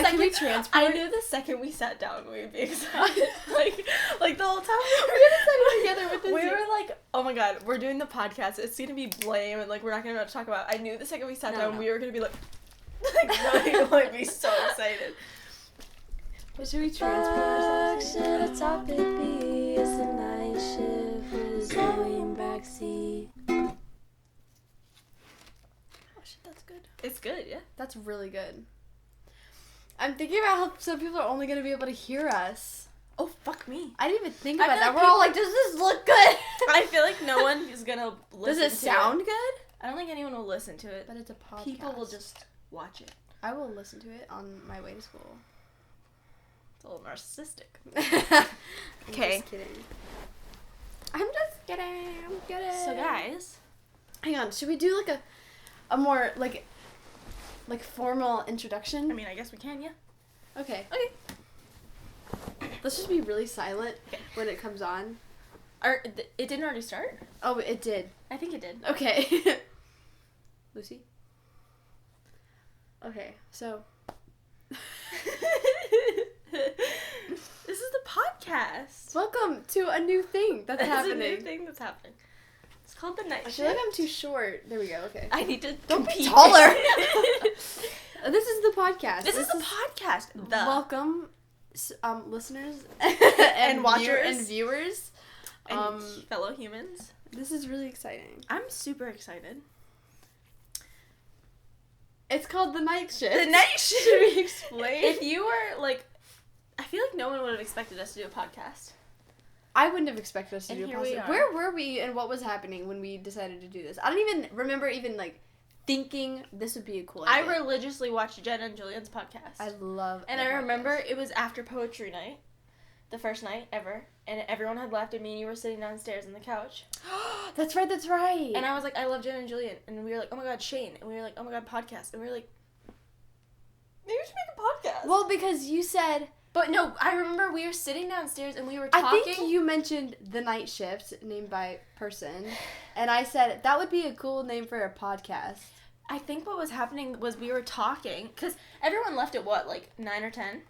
can we transport? I knew the second we sat down we would be excited. like the whole time we were sitting together with this. we were like, oh my god, we're doing the podcast. It's gonna be lame and like we're not gonna know what to talk about. I knew the second we sat down we were gonna be like really like be so excited. What should we transport ourselves? Should a topic be? It's a night shift with Zoe and Braxie. Oh shit, that's good. It's good, yeah. That's really good. I'm thinking about how some people are only gonna be able to hear us. Oh fuck me. I didn't even think I about feel that. like We're all like, does this look good? I feel like no one is gonna listen to it. Does it sound good? I don't think anyone will listen to it. But it's a podcast. People will just watch it. I will listen to it on my way to school. It's a little narcissistic. Okay. I'm just kidding. So guys, hang on. Should we do like a more like formal introduction? I mean, I guess we can, yeah. Okay. Okay. Let's just be really silent when it comes on. It didn't already start? Oh, it did. I think it did. Okay. Lucy? Okay, so. This is the podcast. Welcome to a new thing that's happening. It's a new thing that's happening. It's called the night shift. I feel like I'm too short. There we go, okay. I need to Don't be compete. taller! This is the podcast. This is the podcast. Welcome, listeners And watchers. And viewers. And fellow humans. This is really exciting. I'm super excited. It's called the night shift. The night shift. Should we explain? If you were like, I feel like no one would have expected us to do a podcast. I wouldn't have expected us to And do a here podcast. we are. Where were we and what was happening when we decided to do this? I don't even remember thinking this would be a cool idea. I religiously watched Jen and Julian's podcast. I love And their I remember podcast. it was after poetry night. The first night ever. And everyone had left and me and you were sitting downstairs on the couch. That's right. And I was like, I love Jen and Julian. And we were like, oh my god, Shane. And we were like, oh my god, podcast. And we were like, maybe we should make a podcast. Well, because you said... But no, I remember we were sitting downstairs and we were talking. I think you mentioned the night shift, named by person. And I said, that would be a cool name for a podcast. I think what was happening was we were talking. Because everyone left at what, like 9 or 10?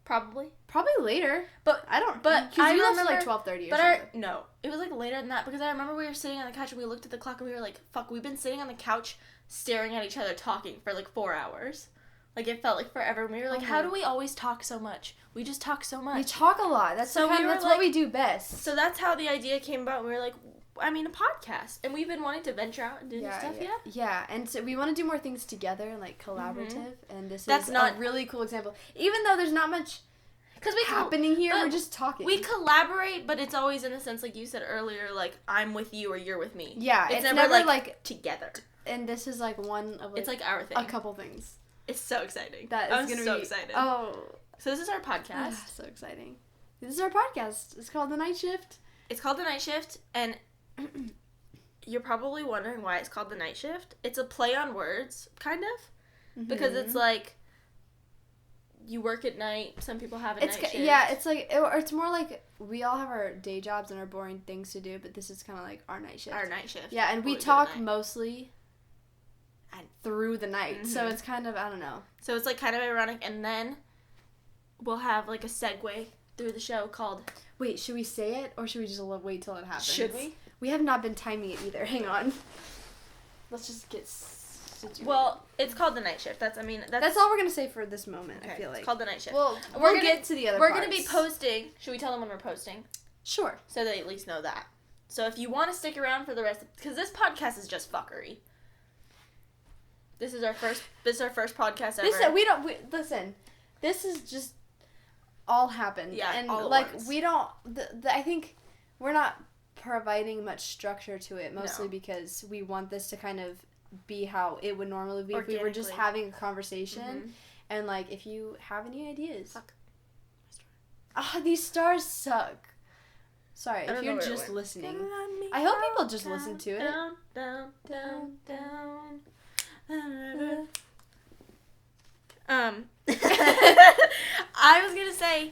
Probably later, but I don't. But because I you left remember at like 12:30 or but something. no, it was like later than that because I remember we were sitting on the couch and we looked at the clock and we were like, "Fuck, we've been sitting on the couch staring at each other talking for like 4 hours." Like it felt like forever. And we were like, "How do we always talk so much? We just talk so much." We talk a lot. That's So that's we were what we do best. So that's how the idea came about. We were like, I mean, a podcast, and we've been wanting to venture out and do new stuff. Yeah, and so we want to do more things together, like collaborative. And this That's is not a really cool example. Even though there's not much happening here, we're just talking. We collaborate, but it's always in the sense, like you said earlier, like I'm with you or you're with me. Yeah, it's never like together. And this is like one of it's like our thing. A couple things. It's so exciting. I'm so excited. Oh, so this is our podcast. So exciting. This is our podcast. It's called The Night Shift. It's called The Night Shift, and you're probably wondering why it's called The Night Shift. It's a play on words, kind of, because it's like you work at night. Some people have a night shift. Yeah, it's like it's more like we all have our day jobs and our boring things to do, but this is kind of like our night shift. Our night shift. Yeah, and we talk mostly through the night, so it's kind of, I don't know. So it's like kind of ironic, and then we'll have like a segue through the show called. Wait, should we say it or should we just wait till it happens? Should we? We have not been timing it either. Hang on. Let's just get situated. Well, it's called The Night Shift. That's all we're gonna say for this moment. Okay. I feel like it's called The Night Shift. Well, we'll get to the other. We're parts. gonna be posting. Should we tell them when we're posting? Sure. So they at least know that. So if you want to stick around for the rest, because this podcast is just fuckery. This is our first podcast ever. Listen. This is just all happened. Yeah, and all at like once. we don't. I think we're not providing much structure to it, mostly because we want this to kind of be how it would normally be if we were just having a conversation. And like, if you have any ideas, fuck. These stars suck. Sorry, I if you're just listening. I hope people just listen to it. Down, down, down, down. I was gonna say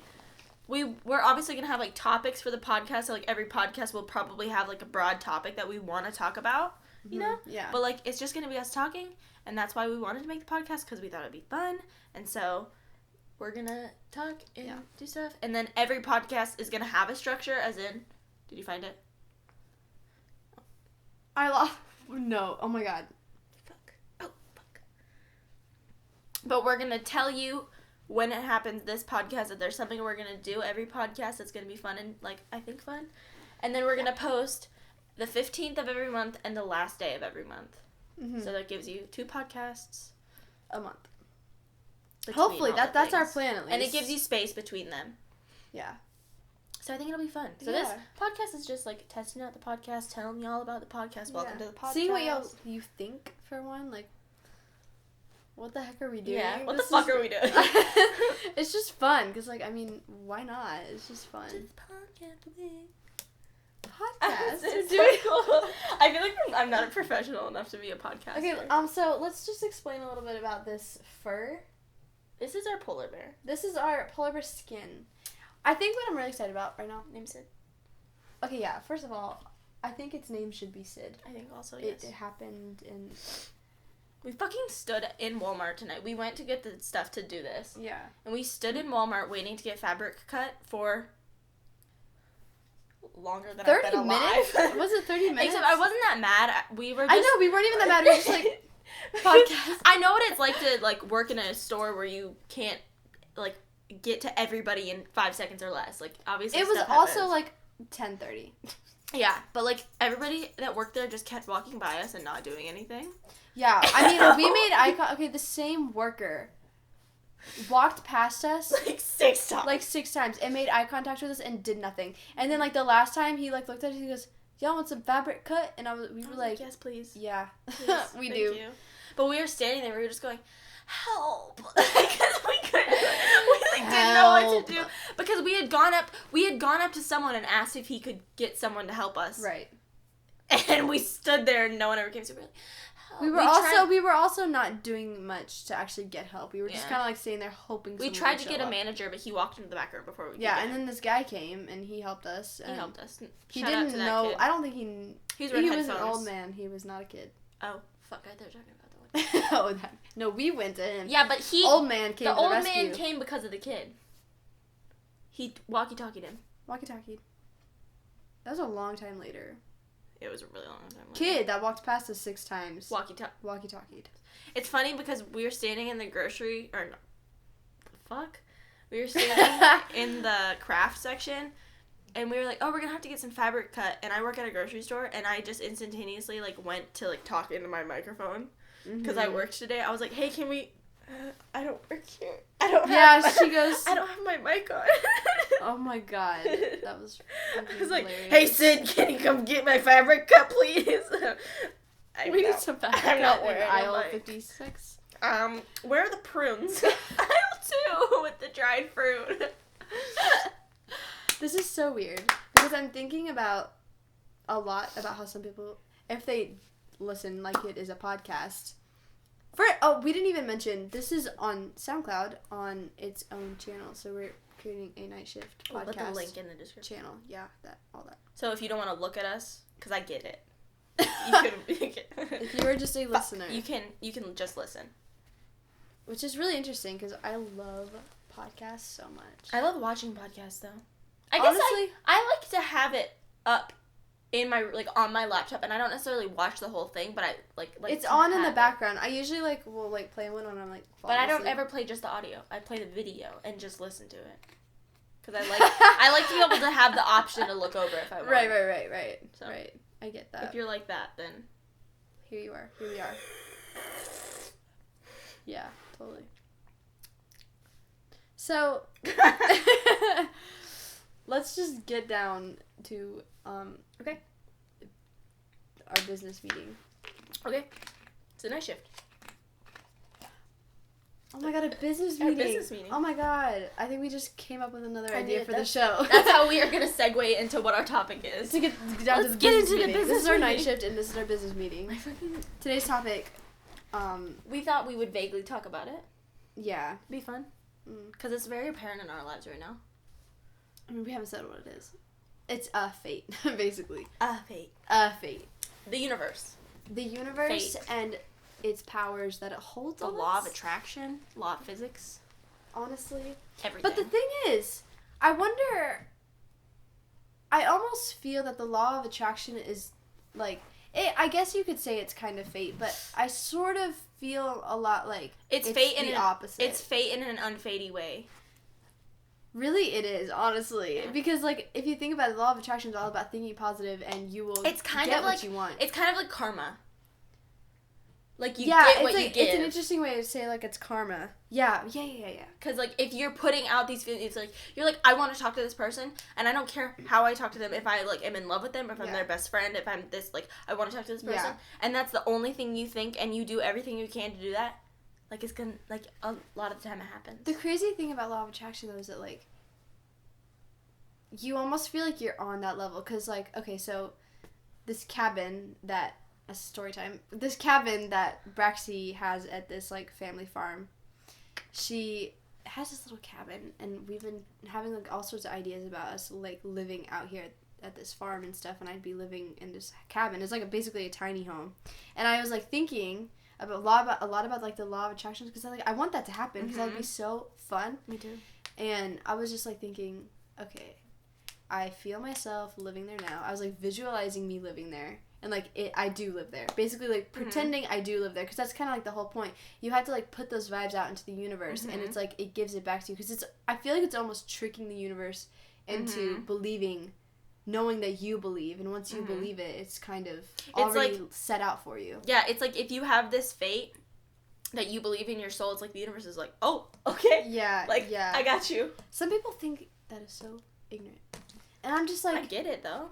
we're obviously gonna have like topics for the podcast. So like every podcast will probably have like a broad topic that we want to talk about, you know? Yeah. But, like, it's just going to be us talking, and that's why we wanted to make the podcast, because we thought it'd be fun, and so we're going to talk and do stuff. And then every podcast is going to have a structure, as in, did you find it? No. Oh, my God. Fuck. But we're going to tell you when it happens, this podcast, that there's something we're going to do every podcast that's going to be fun and, like, I think fun. And then we're going to post the 15th of every month and the last day of every month. Mm-hmm. So that gives you 2 podcasts a month. Hopefully, that's our plan at least. And it gives you space between them. Yeah. So I think it'll be fun. So this podcast is just, like, testing out the podcast, telling y'all about the podcast. Welcome to the podcast. See what you think for one, like, what the heck are we doing? Yeah, what the fuck are we doing? It's just fun, because, like, I mean, why not? It's just fun. Podcast. It's so cool. I feel like I'm not professional enough to be a podcaster. Okay, so let's just explain a little bit about this fur. This is our polar bear. This is our polar bear skin. I think what I'm really excited about right now. Name Sid. Okay, yeah. First of all, I think its name should be Sid. I think also, yes. It happened in... We fucking stood in Walmart tonight. We went to get the stuff to do this. Yeah. And we stood in Walmart waiting to get fabric cut for longer than 30 I've been alive. minutes? Was it 30 minutes? Except I wasn't that mad. We were just... I know, we weren't even that mad. We were just like, podcast. I know what it's like to, like, work in a store where you can't, like, get to everybody in 5 seconds or less. Like, obviously it was also, like, 10:30. Yeah, but, like, everybody that worked there just kept walking by us and not doing anything. Yeah, I mean, we made eye contact. Okay, the same worker walked past us. Like 6 times. Like 6 times and made eye contact with us and did nothing. And then, like, the last time he, like, looked at us, he goes, y'all want some fabric cut? And we were like, yes, please. Yeah, please. we Thank do. You. But we were standing there, we were just going, help. Because we didn't know what to do. Because we had gone up to someone and asked if he could get someone to help us. Right. And we stood there and no one ever came, so we were like, we were also not doing much to actually get help. We were just kind of like sitting there hoping. We tried to get a manager, but he walked into the back room before we. Yeah, and then this guy came and he helped us. He helped us. He didn't know. Kid. I don't think he. He was an old man. He was not a kid. Oh fuck! I thought you were talking about the one. No, we went to him. Yeah, but old man came. The old rescue. Man came because of the kid. He walkie-talkied him. Walkie-talkied. That was a long time later. It was a really long time later. Kid that walked past us 6 times. Walkie-talkied. It's funny because we were standing in the grocery, or no, the fuck? We were standing in the craft section, and we were like, oh, we're gonna have to get some fabric cut, and I work at a grocery store, and I just instantaneously, like, went to, like, talk into my microphone, because I worked today. I was like, hey, can we... I don't work here. She goes... I don't have my mic on. Oh my god. That was I was like, hilarious. Hey Sid, can you come get my fabric cut, please? We need some fabric cut. I'm not wearing aisle 56. Where are the prunes? Aisle 2 with the dried fruit. This is so weird. Because I'm thinking about a lot about how some people, if they listen like it is a podcast... we didn't even mention, this is on SoundCloud on its own channel, so we're creating a Night Shift podcast. We'll put the link in the description. Channel, yeah, all that. So if you don't want to look at us, because I get it, if you were just a listener, you can just listen. Which is really interesting, because I love podcasts so much. I love watching podcasts, though. Honestly, I like to have it up in my, like, on my laptop, and I don't necessarily watch the whole thing, but I like it's on in the background. I usually will play one when I'm like but I don't ever play just the audio. I play the video and just listen to it, because I like to be able to have the option to look over if I want. Right. So, right. I get that. If you're like that, then here we are. Yeah, totally. So let's just get down to okay. Our business meeting. Okay. It's a night shift. Oh my god, a business meeting. Oh my god. I think we just came up with another idea for the show. That's how we are going to segue into what our topic is. To get down to the business meeting. This is our night shift and this is our business meeting. Today's topic, we thought we would vaguely talk about it. Yeah. Be fun. Because it's very apparent in our lives right now. I mean, we haven't said what it is. It's a fate, basically. A fate. A fate. The universe. the universe fate. And its powers that it holds. The law of attraction, law of physics. Honestly. Everything. But the thing is, I wonder... I almost feel that the law of attraction is, like... I guess you could say it's kind of fate, but I sort of feel a lot like it's fate the opposite. It's fate in an unfadey way. Really, it is, honestly. Yeah. Because, like, if you think about it, the law of attraction is all about thinking positive, and you will get what you want. It's kind of like karma. Like, you get what you give. It's an interesting way to say, like, it's karma. Yeah. Because, like, if you're putting out these feelings, like, you're like, I want to talk to this person, and I don't care how I talk to them, if I, like, am in love with them, if I'm their best friend, if I'm this, like, I want to talk to this person, and that's the only thing you think, and you do everything you can to do that, like, it's gonna, like, a lot of the time it happens. The crazy thing about law of attraction, though, is that, like, you almost feel like you're on that level, because, like, okay, so, this cabin that... story time. This cabin that Braxie has at this, like, family farm, she has this little cabin, and we've been having, like, all sorts of ideas about us, like, living out here at this farm and stuff, and I'd be living in this cabin. It's, like, basically a tiny home. And I was, like, thinking a lot about like, the law of attraction, because I want that to happen, because that would be so fun. Me too. And I was just, like, thinking, okay, I feel myself living there now. I was, like, visualizing me living there. And, like, I do live there. Basically, like, pretending I do live there. Because that's kind of, like, the whole point. You have to, like, put those vibes out into the universe. And it's, like, it gives it back to you. Because I feel like it's almost tricking the universe into believing, knowing that you believe. And once you believe it, it's kind of already set out for you. Yeah, it's like if you have this fate that you believe in your soul, it's like the universe is like, oh, okay. Yeah, like, I got you. Some people think that is so ignorant. And I'm just like... I get it, though.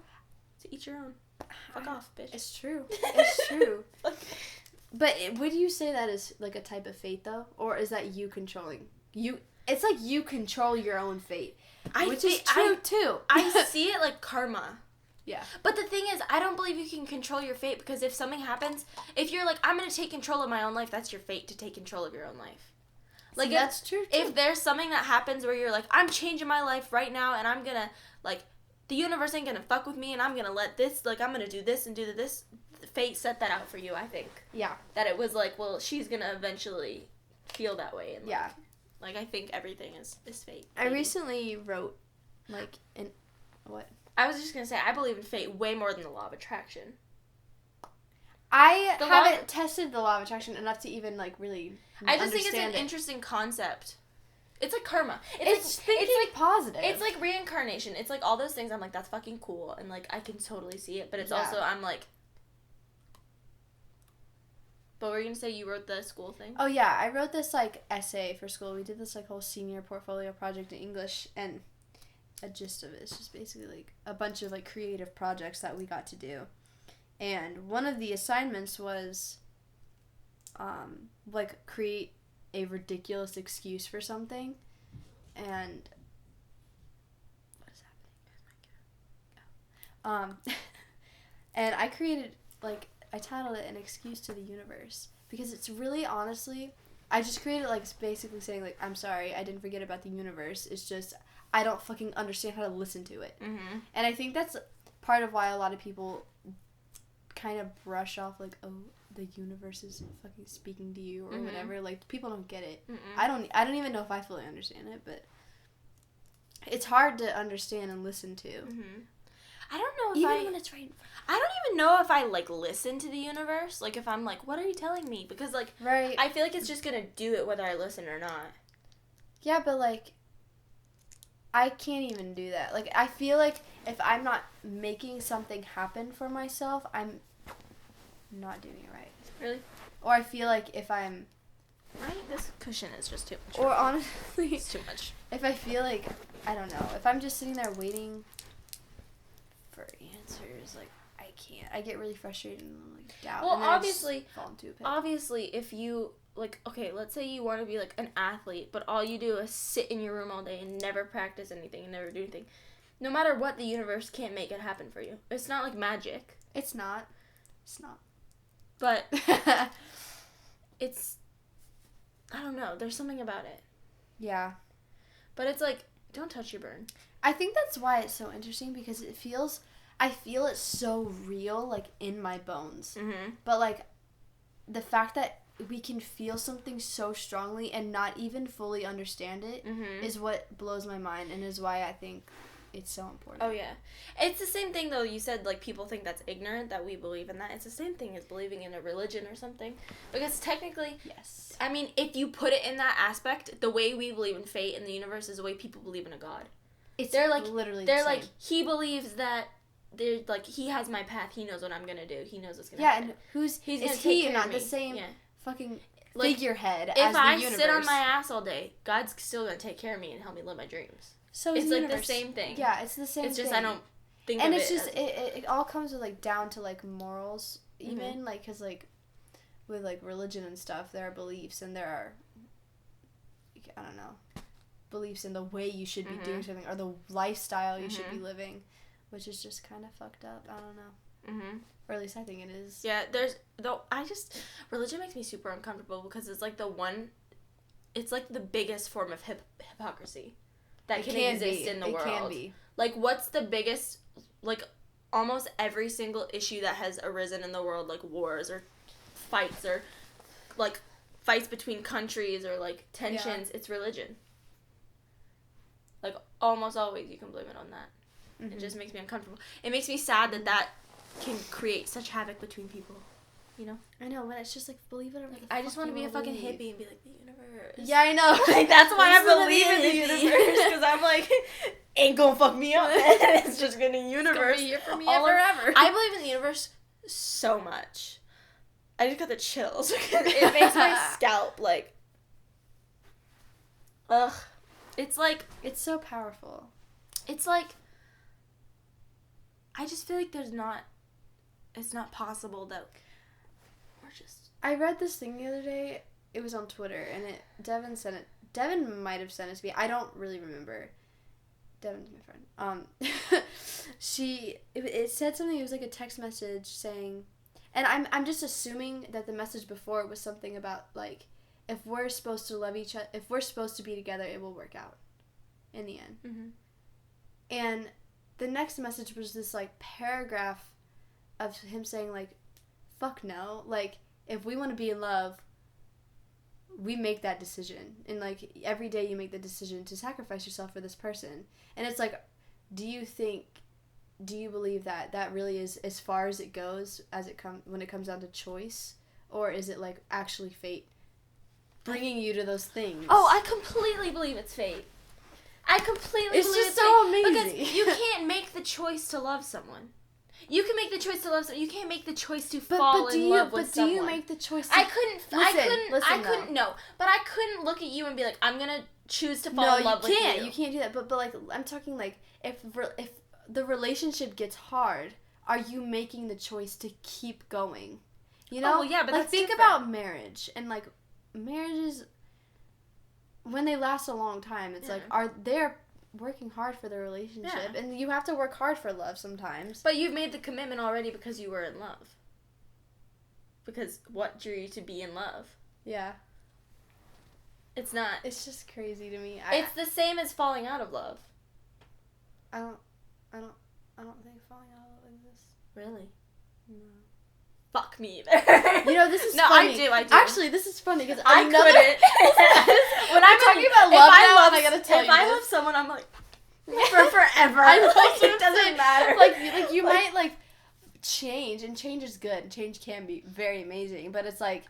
To each your own. Fuck off, bitch. It's true. It's true. But would you say that is, like, a type of fate, though? Or is that you controlling? It's like you control your own fate. Which is true, too. I see it like karma. Yeah. But the thing is, I don't believe you can control your fate, because if something happens, if you're like, I'm going to take control of my own life, that's your fate, to take control of your own life. Like, see, that's true, too. If there's something that happens where you're like, I'm changing my life right now, and I'm going to, like... the universe ain't gonna fuck with me, and I'm gonna let this, like, I'm gonna do this and do this. Fate set that out for you, I think. Yeah. That it was like, well, she's gonna eventually feel that way. And, like, I think everything is fate. I recently wrote, like, what? I was just gonna say, I believe in fate way more than the law of attraction. I haven't tested the law of attraction enough to even, like, really I just think it's an interesting concept. It's like karma. It's like positive. It's like reincarnation. It's like all those things. I'm like, that's fucking cool, and like I can totally see it. But it's also, I'm like. But were you gonna say you wrote the school thing? Oh yeah, I wrote this like essay for school. We did this like whole senior portfolio project in English, and a gist of it is just basically like a bunch of like creative projects that we got to do, and one of the assignments was, like create a ridiculous excuse for something, and what is happening? And I created, like, I titled it An Excuse to the Universe, because it's really, honestly, I just created, like, basically saying, like, I'm sorry, I didn't forget about the universe, it's just, I don't fucking understand how to listen to it. Mm-hmm. And I think that's part of why a lot of people kind of brush off, like, oh, the universe is fucking speaking to you or whatever. Like, people don't get it. I don't even know if I fully understand it, but it's hard to understand and listen to. I don't know if even when it's right. I don't even know if I like listen to the universe. Like, if I'm like, what are you telling me? Because like, right. I feel like it's just gonna do it whether I listen or not. Yeah, but like, I can't even do that. Like, I feel like if I'm not making something happen for myself, I'm not doing it right. Really? Or I feel like if I'm... This cushion is just too much. Or honestly... It's too much. If I feel like, I don't know, if I'm just sitting there waiting for answers, like, I can't. I get really frustrated and, like, doubt. Well, and then obviously, fall into a pit. Obviously, if you, like, okay, let's say you want to be, like, an athlete, but all you do is sit in your room all day and never practice anything and never do anything. No matter what, the universe can't make it happen for you. It's not like magic. It's not. It's not. But it's, I don't know, there's something about it. Yeah. But it's like, don't touch your burn. I think that's why it's so interesting, because it feels, I feel it so real, like, in my bones. Mm-hmm. But, like, the fact that we can feel something so strongly and not even fully understand it is what blows my mind and is why I think it's so important. Oh, yeah. It's the same thing, though. You said, like, people think that's ignorant, that we believe in that. It's the same thing as believing in a religion or something. Because technically, yes. I mean, if you put it in that aspect, the way we believe in fate and the universe is the way people believe in a god. They're like, literally they're the same. like, he believes that, they're like, he has my path. He knows what I'm going to do. He knows what's going to happen. Yeah, and is he not the same fucking figurehead as the universe? If I sit on my ass all day, God's still going to take care of me and help me live my dreams. So it's like the same thing. Yeah, it's the same thing. It's just I don't think and of it's it just it all comes with like down to like morals even like because like with like religion and stuff there are beliefs and there are I don't know beliefs in the way you should be doing something or the lifestyle you should be living, which is just kind of fucked up. I don't know. Or at least I think it is. Yeah, religion makes me super uncomfortable because it's like it's like the biggest form of hypocrisy that can exist in the world. It can be. Like, what's the biggest, like, almost every single issue that has arisen in the world, like wars or fights or, like, fights between countries or, like, tensions, it's religion. Like, almost always you can blame it on that. It just makes me uncomfortable. It makes me sad that can create such havoc between people, you know? I know, but it's just, like, believe it or not. Like, I just want to be a fucking hippie and be like, the universe. Yeah, I know. Like, that's why I believe in the universe, because I'm like, ain't gonna fuck me up. It's just gonna universe. It's gonna be here for me forever. I believe in the universe so much. I just got the chills. It makes my scalp, like, ugh. It's like... It's so powerful. It's like... I just feel like it's not possible that we're just... I read this thing the other day. It was on Twitter, and Devin sent it. Devin might have sent it to me. I don't really remember. Devin's my friend. It said something. It was like a text message saying, and I'm just assuming that the message before it was something about like, if we're supposed to love each other, if we're supposed to be together, it will work out, in the end. And the next message was this like paragraph of him saying like, fuck no, like if we want to be in love, we make that decision. And, like, every day you make the decision to sacrifice yourself for this person. And it's like, do you believe that really is as far as it goes when it comes down to choice? Or is it, like, actually fate bringing you to those things? Oh, I completely believe it's fate. I completely believe it's so fate. amazing. Because you can't make the choice to love someone. You can make the choice to love someone. You can't make the choice to fall in love with someone. But do you make the choice to... I couldn't, no. But I couldn't look at you and be like, I'm going to choose to fall in love with you. No, you can't do that. But like, I'm talking like, if the relationship gets hard, are you making the choice to keep going? You know? Oh, yeah, but like, that's think different. about marriage. And like, marriages, when they last a long time, it's like, they're working hard for the relationship, and you have to work hard for love sometimes. But you've made the commitment already because you were in love. Because what drew you to be in love? Yeah. It's not. It's just crazy to me. It's the same as falling out of love. I don't think falling out of love exists. Really? No. Fuck me either. You know, this is no, funny. I do. Actually, this is funny because I couldn't. When I'm talking about love now, I gotta tell you if I love someone, I'm like, for forever. It doesn't matter. Like you might like change, and change is good. And change can be very amazing, but it's like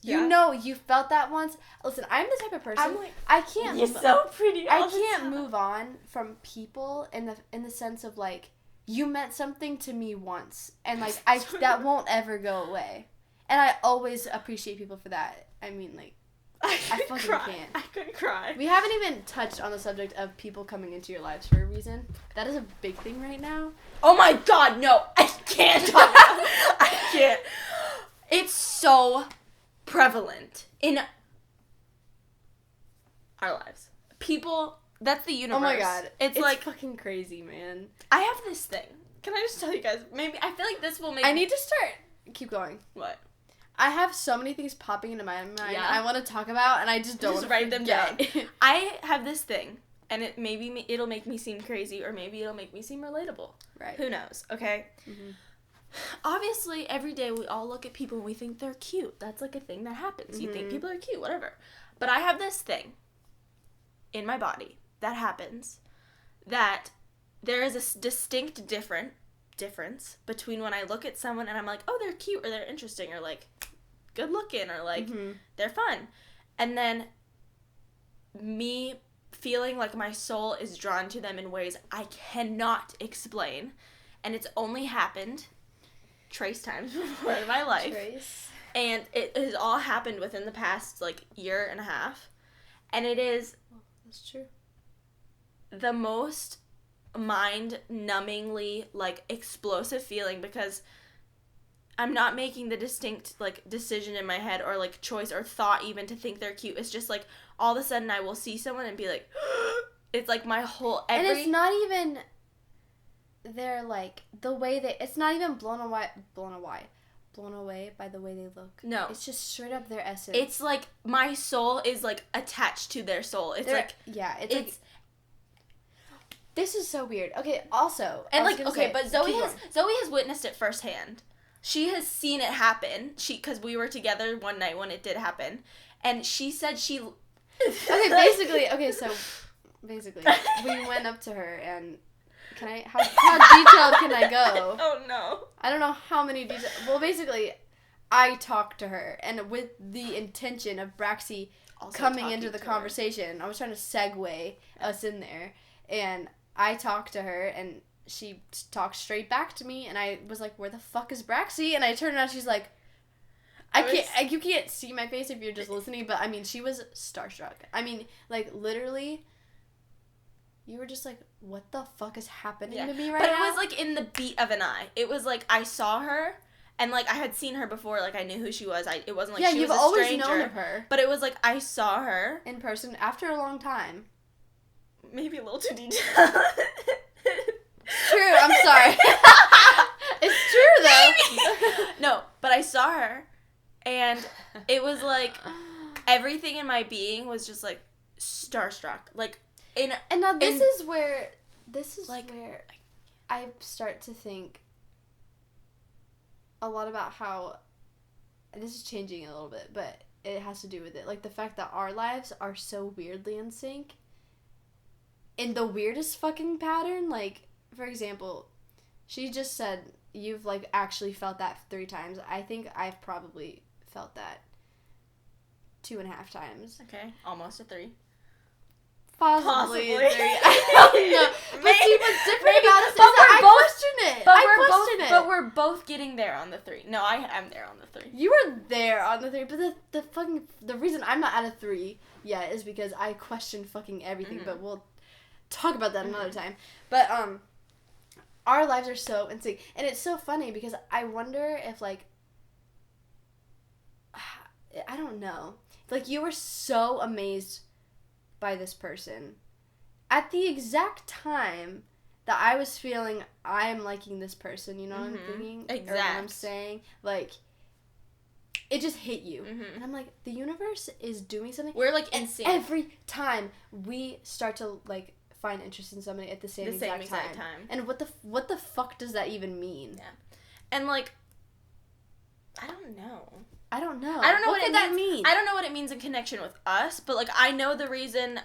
you know you felt that once. Listen, I'm the type of person. I'm like, I can't. You're so pretty. I can't move on from people in the sense of like, you meant something to me once, and like that won't ever go away. And I always appreciate people for that. I mean, like, I fucking can't. I could cry. We haven't even touched on the subject of people coming into your lives for a reason. That is a big thing right now. Oh my god, no. I can't talk about it. I can't. It's so prevalent in our lives. People, that's the universe. Oh my god. It's like fucking crazy, man. I have this thing. Can I just tell you guys? Maybe, I feel like this will make... I need to start... Keep going. What? I have so many things popping into my mind Yeah. I want to talk about, and I just don't write them down. I have this thing. And it'll make me seem crazy, or maybe it'll make me seem relatable. Right. Who knows, okay? Mm-hmm. Obviously, every day we all look at people and we think they're cute. That's, like, a thing that happens. You think people are cute, whatever. But I have this thing in my body that happens that there is a distinct difference between when I look at someone and I'm like, oh, they're cute, or they're interesting, or, like, good looking, or, like, they're fun. And then me feeling like my soul is drawn to them in ways I cannot explain. And it's only happened trace times before in my life. Trace. And it has all happened within the past, like, year and a half. And it is... That's true. The most mind-numbingly, like, explosive feeling, because I'm not making the distinct, like, decision in my head, or, like, choice or thought even to think they're cute. It's just, like, all of a sudden I will see someone and be like, it's, like, my whole... And it's not even... They're, like, the way they... It's not even blown away by the way they look. No. It's just straight up their essence. It's, like, my soul is, like, attached to their soul. It's, like... Yeah, it's like... This is so weird. Okay, also... And, like, okay, but Zoe has witnessed it firsthand. She has seen it happen. Because we were together one night when it did happen. And she said she... Okay, basically, we went up to her and... How detailed can I go? Oh, no. I don't know how many details. Well, basically, I talked to her, and with the intention of Braxie also coming into the conversation, I was trying to segue us in there, and I talked to her, and she talked straight back to me, and I was like, where the fuck is Braxie? And I turned around, she's like, you can't see my face if you're just listening, but, I mean, she was starstruck. I mean, like, literally... You were just like, what the fuck is happening to me right now? But it was, like, in the beat of an eye. It was, like, I saw her, and, like, I had seen her before. Like, I knew who she was. It wasn't, like, she was a stranger. Yeah, you've always known of her. But it was, like, I saw her. In person after a long time. Maybe a little too detailed. True, I'm sorry. It's true, though. No, but I saw her, and it was, like, everything in my being was just, like, starstruck. Like... And now this is where I start to think a lot about how this is changing a little bit, but it has to do with it. Like, the fact that our lives are so weirdly in sync in the weirdest fucking pattern. Like, for example, she just said you've, like, actually felt that 3 times. I think I've probably felt that 2.5 times. Okay, almost a 3. Possibly 3. I don't know. But see, what's different about us is that I question it. But we're both getting there on the 3. No, I'm there on the 3. You were there on the 3, but the reason I'm not at a 3 yet is because I question fucking everything. Mm-hmm. But we'll talk about that another time. But our lives are so in sync, and it's so funny because I wonder if, like, I don't know, like, you were so amazed by this person at the exact time that I was feeling I'm liking this person, you know what I'm thinking? Exactly. Or what I'm saying? Like, it just hit you. Mm-hmm. And I'm like, the universe is doing something. We're, like, in sync. Every time we start to, like, find interest in somebody at the same exact time. And what the fuck does that even mean? Yeah. And, like, I don't know. I don't know. I don't know what it means. I don't know what it means in connection with us, but, like, I know the reason.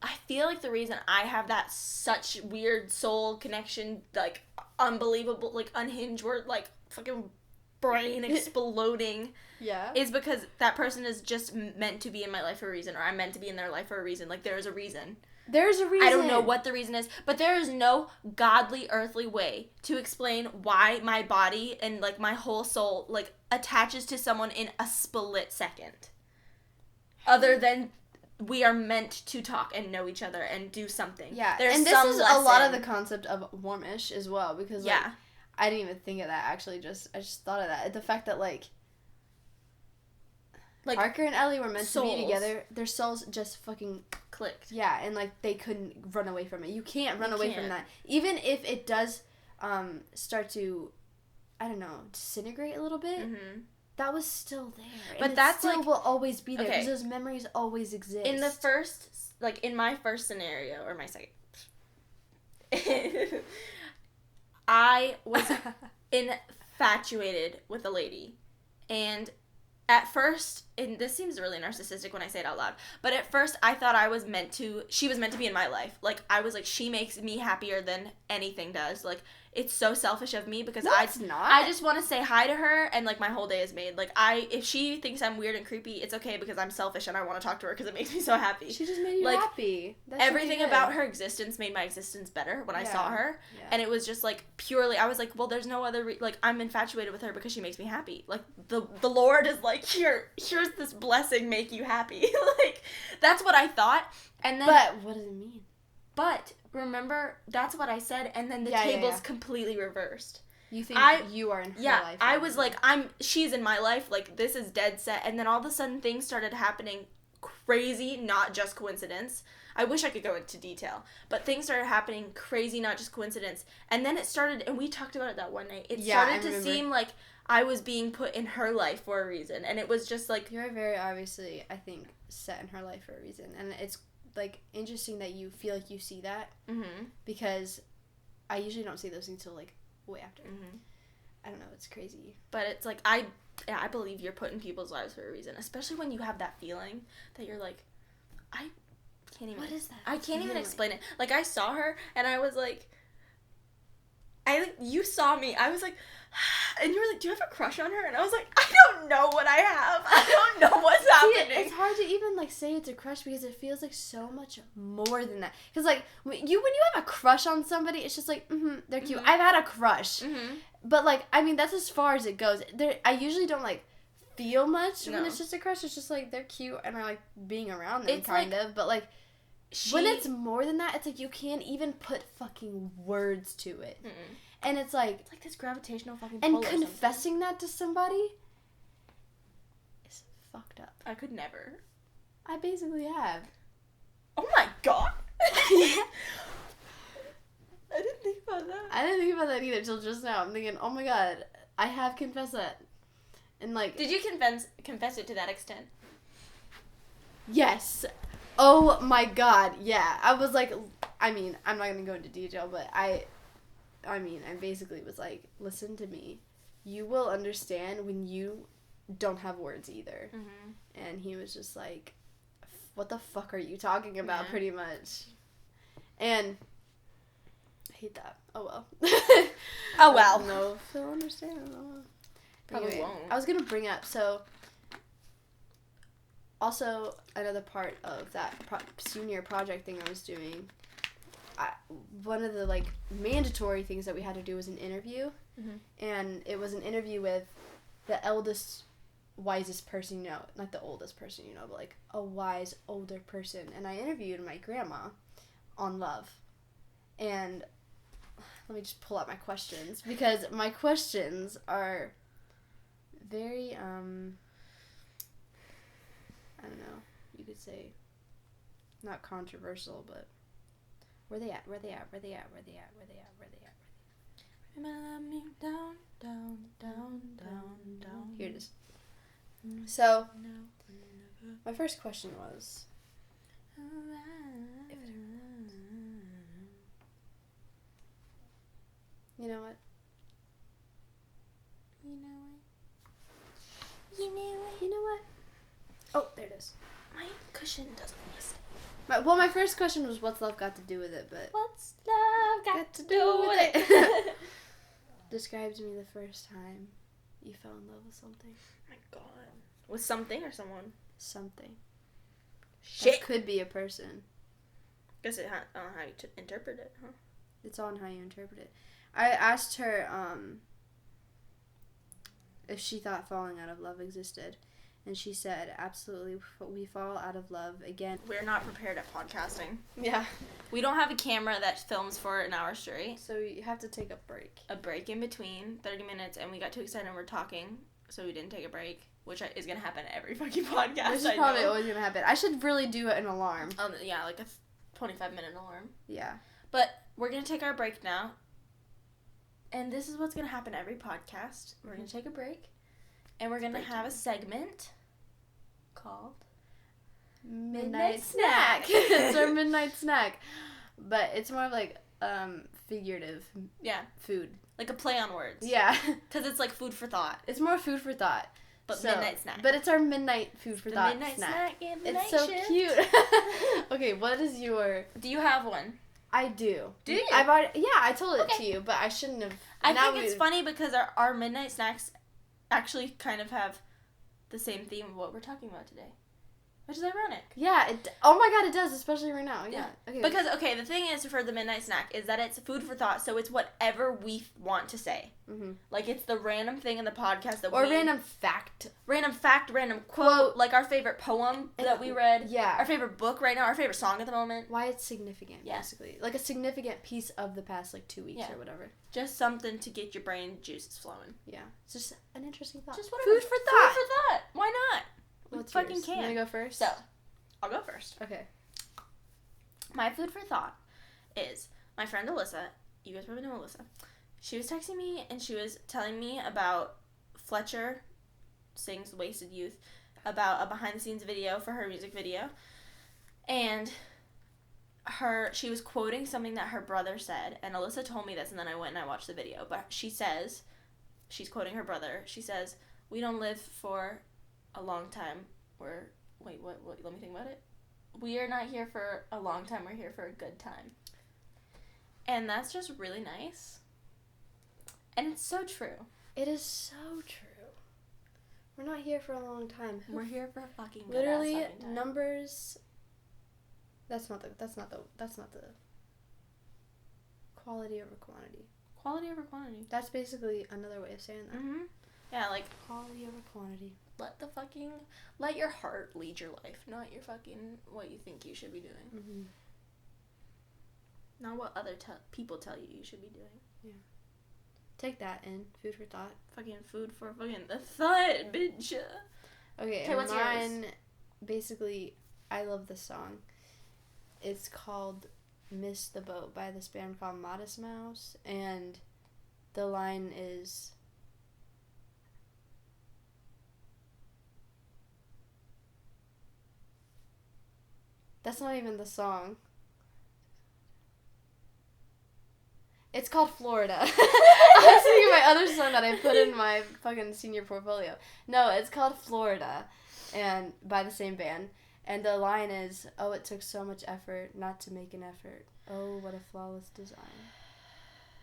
I feel like the reason I have that such weird soul connection, like, unbelievable, like, unhinged word, like, fucking brain exploding. Yeah. Is because that person is just meant to be in my life for a reason, or I'm meant to be in their life for a reason. Like, there is a reason. There's a reason. I don't know what the reason is, but there is no godly, earthly way to explain why my body and, like, my whole soul, like, attaches to someone in a split second. Other than we are meant to talk and know each other and do something. Yeah, and this is a lot of the concept of warmish as well, because, like, I didn't even think of that, actually. I just thought of that. The fact that, like Parker and Ellie were meant to be together. Their souls just fucking clicked. Yeah, and, like, they couldn't run away from it. You can't run away from that. Even if it does start to, I don't know, disintegrate a little bit, that was still there. But and that still, like, will always be there, because those memories always exist. In the first like, in my first scenario, or my second, I was infatuated with a lady. And at first, and this seems really narcissistic when I say it out loud, but at first I thought she was meant to be in my life. Like, I was like, she makes me happier than anything does. Like, it's so selfish of me because I just want to say hi to her and, like, my whole day is made. Like, if she thinks I'm weird and creepy, it's okay because I'm selfish and I want to talk to her because it makes me so happy. She just made you happy. That's everything about her existence made my existence better when I saw her. Yeah. And it was just, like, purely, I was like, well, there's no other, like, I'm infatuated with her because she makes me happy. Like, the Lord is like, here's this blessing, make you happy. Like, that's what I thought. And then, but what does it mean? But remember, that's what I said, and then the tables completely reversed. You think you are in her life? I was like, she's in my life, like, this is dead set, and then all of a sudden things started happening crazy, not just coincidence. I wish I could go into detail, but things started happening crazy, not just coincidence, and then it started, and we talked about it that one night, it started to seem like I was being put in her life for a reason, and it was just like... You're very obviously, I think, set in her life for a reason, and it's like interesting that you feel like you see that, because I usually don't see those things till like way after. I don't know, it's crazy, but it's like I believe you're put in people's lives for a reason, especially when you have that feeling that you're like, I can't even. What is that? I can't even explain it. Like, I saw her and I was like, you saw me. I was like, and you were like, do you have a crush on her? And I was like, I don't know what I have. I don't know what's happening. It's hard to even, like, say it's a crush because it feels like so much more than that. Because, like, when you have a crush on somebody, it's just like, they're cute. I've had a crush. But, like, I mean, that's as far as it goes. I usually don't, like, feel much when it's just a crush. It's just, like, they're cute and I like being around them, kind of. But, like, when it's more than that, it's like you can't even put fucking words to it. And it's like this gravitational fucking pull. And confessing that to somebody is fucked up. I could never. I basically have. Oh my god. I didn't think about that. I didn't think about that either till just now. I'm thinking, oh my god, I have confessed that. And like, did you confess it to that extent? Yes. Oh my god, yeah. I was like, I mean, I'm not gonna go into detail, but I basically was like, listen to me. You will understand when you don't have words either. And he was just like, what the fuck are you talking about, pretty much. And I hate that. Oh well. Oh well. No, he'll understand. Oh well. Probably won't. I was gonna bring up, so also another part of that senior project thing I was doing, one of the, like, mandatory things that we had to do was an interview. And it was an interview with the eldest, wisest person you know. Not the oldest person you know, but, like, a wise, older person. And I interviewed my grandma on love. And let me just pull out my questions, because my questions are very, I don't know, you could say, not controversial, but where they at? Here it is. So, my first question was, you know what? Oh, there it is. My cushion doesn't listen. My first question was, what's love got to do with it? But what's love got to do with it? Describe to me the first time you fell in love with something. Oh my god. With something or someone? Something. Shit. That could be a person. Guess it on how you interpret it, huh? It's on how you interpret it. I asked her if she thought falling out of love existed. And she said, absolutely, we fall out of love again. We're not prepared at podcasting. Yeah. We don't have a camera that films for an hour straight. So you have to take a break. A break in between, 30 minutes, and we got too excited and we're talking, so we didn't take a break, which is going to happen every fucking podcast. This is probably always going to happen. I should really do an alarm. Yeah, like a 25-minute alarm. Yeah. But we're going to take our break now. And this is what's going to happen every podcast. We're going to take a break. And we're going to have a segment called midnight snack. It's our midnight snack. But it's more of like figurative food. Like a play on words. Yeah. Because it's like food for thought. It's more food for thought. But midnight snack. But it's our midnight food for thought midnight snack and the it's night so shift. Cute. Okay, what is your... Do you have one? I do. Do you? I've already... Yeah, I told it to you, but I shouldn't have... I think it's funny because our midnight snacks actually kind of have the same theme of what we're talking about today. Which is ironic. Yeah, oh my god, it does, especially right now. Yeah. Okay. Because, the thing is for the midnight snack is that it's food for thought, so it's whatever we want to say. Mm-hmm. Like, it's the random thing in the podcast that random fact. Random fact, random quote. Like our favorite poem that we read. Yeah. Our favorite book right now, our favorite song at the moment. Why it's significant, basically. Like a significant piece of the past, 2 weeks or whatever. Just something to get your brain juices flowing. Yeah. It's just an interesting thought. Just whatever. Food for thought. Food for thought. Why not? What's fucking yours? can. You wanna go first? So, I'll go first. Okay. My food for thought is my friend Alyssa. You guys probably know Alyssa. She was texting me and she was telling me about Fletcher Sings Wasted Youth, about a behind the scenes video for her music video. And she was quoting something that her brother said, and Alyssa told me this and then I went and I watched the video. But she says, she's quoting her brother, she says, "We don't live for a long time. Wait, what? Let me think about it. We are not here for a long time. We're here for a good time." And that's just really nice. And it's so true. It is so true. We're not here for a long time. We're here for a fucking good literally ass fucking time. Numbers. That's not the quality over quantity. Quality over quantity. That's basically another way of saying that. Mhm. Yeah, like quality over quantity. Let your heart lead your life, not your fucking what you think you should be doing. Mm-hmm. Not what other people tell you should be doing. Yeah. Take that in. Food for thought. Fucking food for fucking the thought, bitch. Okay, what's mine? Yours? Basically, I love this song. It's called "Miss the Boat" by this band called Modest Mouse, and the line is, that's not even the song. It's called Florida. I was thinking my other song that I put in my fucking senior portfolio. No, it's called Florida, and by the same band. And the line is, "Oh, it took so much effort not to make an effort. Oh, what a flawless design."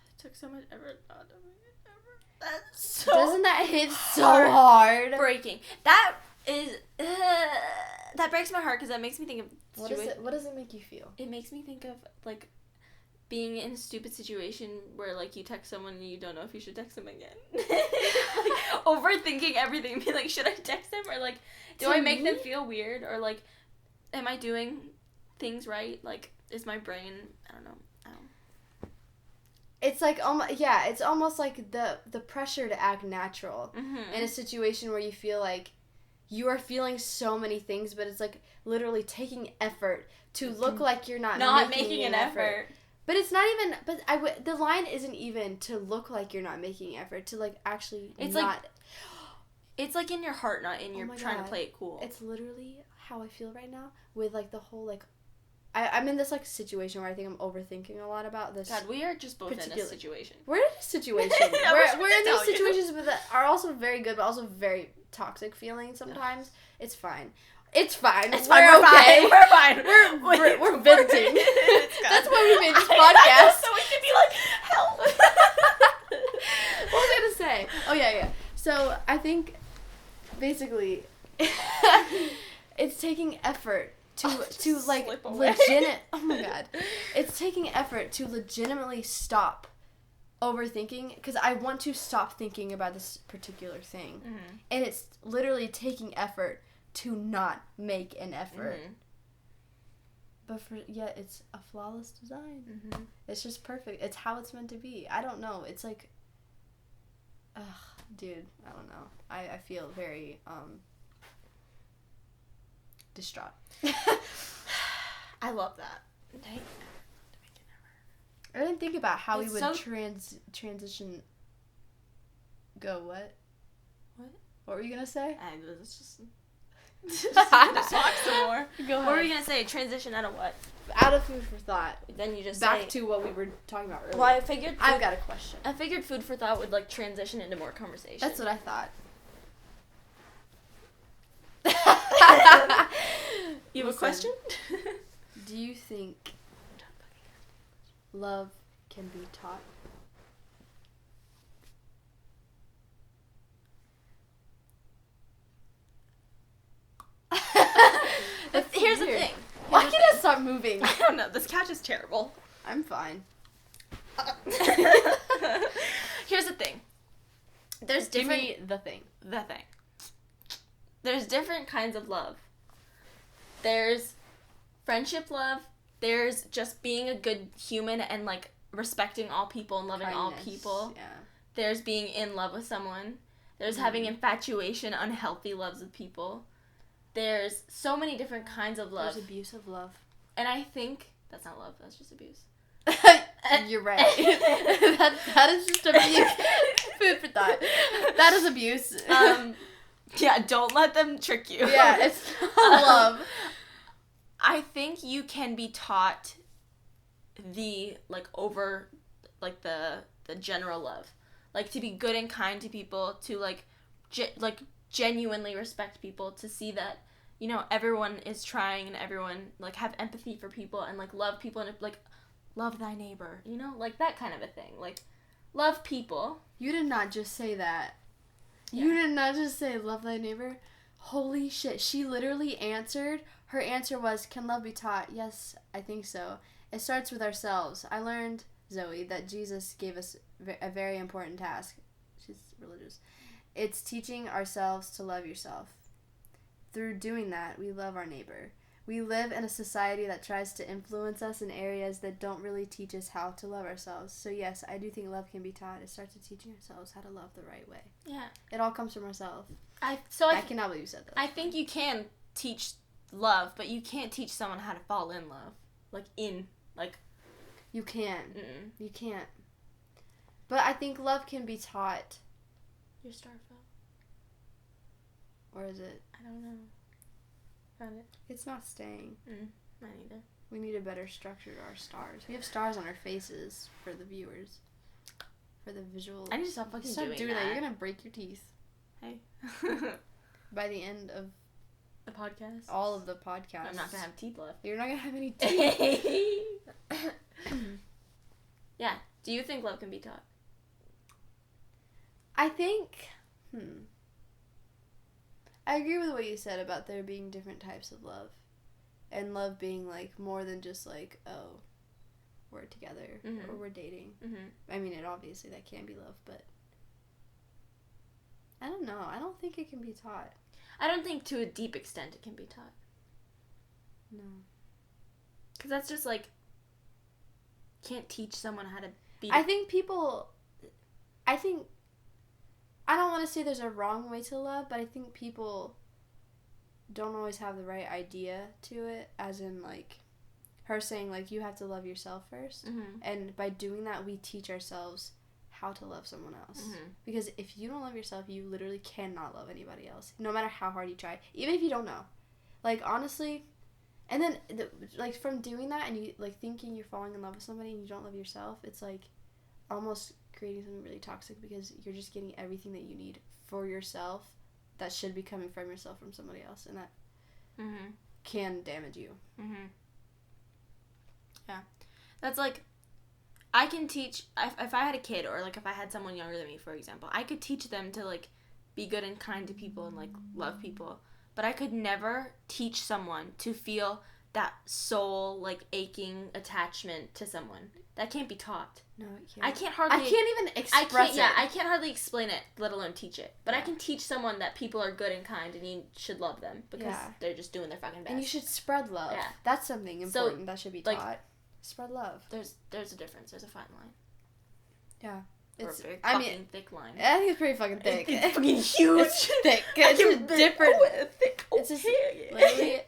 It took so much effort not to make an effort. That's so Doesn't that hit so hard? Breaking. That is... that breaks my heart because that makes me think of... What does it make you feel? It makes me think of, being in a stupid situation where, you text someone and you don't know if you should text them again. Overthinking everything. Be like, should I text them? Or, do I make them feel weird? Or, am I doing things right? Is my brain... I don't know. It's it's almost like the pressure to act natural in a situation where you feel like you are feeling so many things, but it's, literally taking effort to look like you're not making an effort. But it's not even, the line isn't even to look like you're not making effort, to, actually it's not. It's, in your heart, not in your trying to play it cool. It's literally how I feel right now with, the whole, I'm in this, situation where I think I'm overthinking a lot about this. God, we are just both in a situation. We're in a situation. we're in these situations that are also very good, but also very toxic feeling sometimes. It's fine. It's fine. It's fine. We're okay. Fine. We're fine. We're venting. That's why we made this podcast. So we can be help. What was I gonna say? Oh yeah. So I think basically it's taking effort to legit. Oh my god, it's taking effort to legitimately stop overthinking, because I want to stop thinking about this particular thing, and it's literally taking effort to not make an effort. But it's a flawless design. It's just perfect. It's how it's meant to be. I don't know. It's dude, I don't know. I feel very distraught. I love that. I didn't think about how we would transition. Go what? What? What were you gonna say? I was just Just talk some more. Go ahead. What were we gonna say? Transition out of what? Out of food for thought. Then you just back to what we were talking about earlier. Well, I figured. I've got a question. I figured food for thought would like transition into more conversation. That's what I thought. You have a question? Do you think love can be taught? Here's the thing. Why can't I stop moving? I don't know. This couch is terrible. I'm fine. Here's the thing. There's different. Give me the thing. The thing. There's different kinds of love. There's friendship love. There's just being a good human and like respecting all people and loving all people. Yeah. There's being in love with someone. There's having infatuation, unhealthy loves with people. There's so many different kinds of love. There's abusive love. And I think that's not love, that's just abuse. You're right. that is just abuse. Food for thought. That is abuse. Yeah, don't let them trick you. Yeah, it's not love. I think you can be taught the general love. Like to be good and kind to people, to genuinely respect people, to see that, you know, everyone is trying and everyone like have empathy for people and like love people and like love thy neighbor, you know, like that kind of a thing. Like love people. You did not just say that. Yeah. You did not just say love thy neighbor. Holy shit. She literally answered. Her answer was, can love be taught? Yes, I think so. It starts with ourselves. I learned, Zoe, that Jesus gave us a very important task. She's religious. It's teaching ourselves to love yourself. Through doing that, we love our neighbor. We live in a society that tries to influence us in areas that don't really teach us how to love ourselves. So yes, I do think love can be taught. It starts with teaching ourselves how to love the right way. Yeah. It all comes from ourselves. I cannot believe you said that. I think you can teach love, but you can't teach someone how to fall in love. You can. Mm-mm. You can't. But I think love can be taught. Your star fell. Or is it? I don't know. Found it. It's not staying. Mine either. We need a better structure to our stars. We have stars on our faces for the viewers. For the visual. I need to stop fucking doing that. You're gonna break your teeth. Hey. By the end of the podcast. All of the podcasts. I'm not gonna have teeth left. You're not gonna have any teeth. Yeah. Do you think love can be taught? I think. I agree with what you said about there being different types of love. And love being, like, more than just, like, oh, we're together. Or we're dating. I mean, obviously that can be love, but I don't know. I don't think it can be taught. I don't think to a deep extent it can be taught. No. Because that's just, like, can't teach someone how to be... I don't want to say there's a wrong way to love, but I think people don't always have the right idea to it, as in, like, her saying, like, you have to love yourself first. And by doing that, we teach ourselves how to love someone else. Because if you don't love yourself, you literally cannot love anybody else, no matter how hard you try, even if you don't know. Like, honestly, and then, like, from doing that and you, like, thinking you're falling in love with somebody and you don't love yourself, it's, like, almost creating something really toxic because you're just getting everything that you need for yourself that should be coming from yourself from somebody else, and that can damage you. Yeah. That's like, I can teach, if I had a kid or like if I had someone younger than me, for example, I could teach them to like be good and kind to people and like love people, but I could never teach someone to feel that soul like aching attachment to someone. That can't be taught. No, it can't. I can't even express it. Yeah, I can't hardly explain it, let alone teach it. But I can teach someone that people are good and kind and you should love them because they're just doing their fucking best. And you should spread love. Yeah. That's something important that should be taught. Like, spread love. There's a difference. There's a fine line. Yeah. It's a very fucking thick line. I think it's pretty fucking thick. It's fucking huge. It's thick. It's just different. Thick. It's just literally,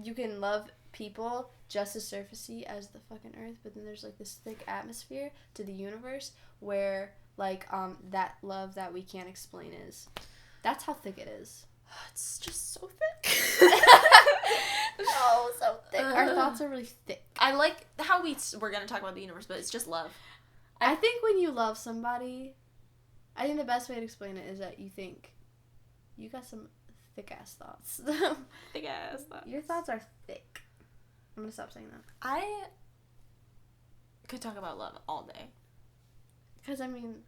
you can love people just as surfacey as the fucking earth, but then there's like this thick atmosphere to the universe where like that love that we can't explain is. That's how thick it is. It's just so thick. Oh, so thick. Our thoughts are really thick. I like how we're going to talk about the universe, but it's just love. I think when you love somebody, I think the best way to explain it is that you think you got some thick-ass thoughts. Thick-ass thoughts. Your thoughts are thick. I'm going to stop saying that. I could talk about love all day. Because, I mean,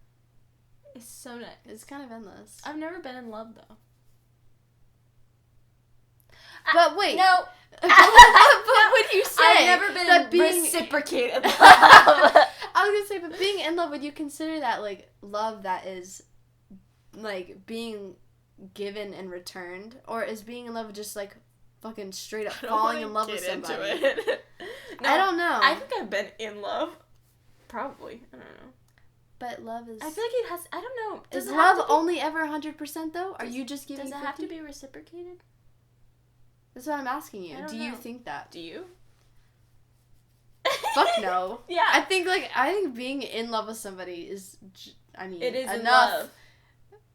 it's so nice. It's kind of endless. I've never been in love, though. But wait. No. But when you say I've never been that in reciprocated love. I was going to say, but being in love, would you consider that, like, love that is, like, being given and returned? Or is being in love just, like, fucking straight up falling in love with somebody? No, I don't know. I think I've been in love. Probably. I don't know. But love is... I feel like it has... I don't know. Is love only ever 100% though? Are you just giving Does it 50? have to be reciprocated? That's what I'm asking you. Do you know. think that? Do you? Fuck no. Yeah. I think being in love with somebody is... I mean, it is enough.